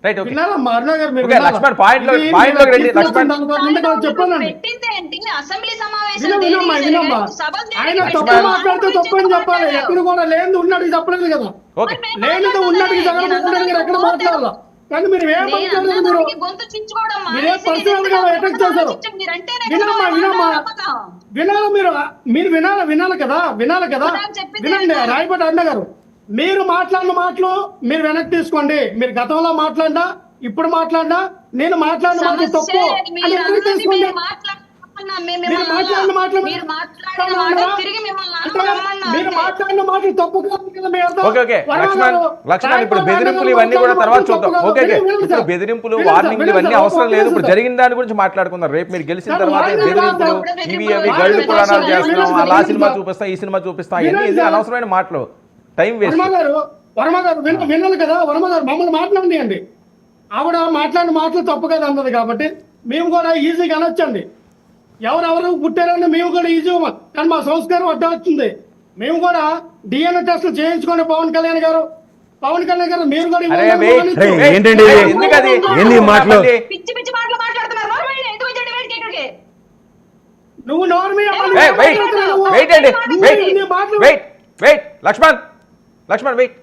Right okay విన్నారమ్మా అరుణ గారు, మీరు okay విన్నారా? లక్ష్మణ్ పాయింట్ లో ఇది పాయింట్ లోకి రండి తీసుకొచ్చిన లక్ష్మణ్. దాని కోసం ముందుగా చెప్పానండి. పెట్టిందేంటి అసెంబ్లీ వినమ్మా, సమావేశాలు వినమ్మా. ఆయన తప్పు లక్ష్మణ్. మాట్లాడితే తప్పు అని చెప్పాలి. ఎక్కడ కూడా లేనిది ఉన్నట్టుగా చెప్పలేదు కదా. ఓకే లేనిది ఉన్నట్టుగా జగన్మోహన్ రెడ్డి గారు ఎక్కడ మాట్లాడాలి. కానీ మీరు ఏం మాట్లాడలేదు. మీరు గొంతు చించుకోవడం మీరే పర్సనల్ గా అటాక్ చేశారు. వినమ్మా, వినమ్మా. వినాలి మీరు వినాలి కదా. వినండి రాయపటి అన్న గారు, మీరు మాట్లాడిన మాటలు మీరు వెనక్కి తీసుకోండి. మీరు గతంలో మాట్లాడినా ఇప్పుడు మాట్లాడినా నేను మాట్లాడిన మాటలు తప్పు అని వెనక్కి తీసుకోండి. మీరు మాట్లాడిన మాటలు మీరు మాట్లాడిన మాటలు తప్పు కాదు కదా మీ అర్థం. ఓకే ఓకే లక్ష్మణ్ ఇప్పుడు బెదిరింపులు ఇవన్నీ కూడా తర్వాత చూద్దాం. ఓకే ఓకే ఇప్పుడు బెదిరింపులు వార్నింగ్లు ఇవన్నీ అవసరం లేదు. ఇప్పుడు జరిగిన దాని గురించి మాట్లాడుకుందాం. రేపు మీరు గెలిచిన తర్వాత బెదిరింపులు ఇవి అవి గళ్ళు పురాణాలు చేస్తున్నాం, అలా సినిమా చూపిస్తా ఈ సినిమా చూపిస్తా ఇవన్నీ అనవసరమైన మాటలు, టైం వేస్ట్. వర్మ గారు వినాలి కదా. వర్మ గారు మమ్మల్ని మాట్లాడండి. ఆవిడ మాట్లాడిన మాటలు తప్పు కదా అన్నది కాబట్టి మేము కూడా ఈజీగా అనొచ్చండి. ఎవరెవరు పుట్టారని మేము కూడా ఈజీగా, కానీ మా సంస్కారం అడ్డ వచ్చింది. మేము కూడా డిఎన్ఏ టెస్టులు చేయించుకోండి. పవన్ కళ్యాణ్ గారు మీరు కూడా ఏంటండి ఏంది మాటలు? నువ్వు నోర్మి లక్ష్మణ్ వెయిట్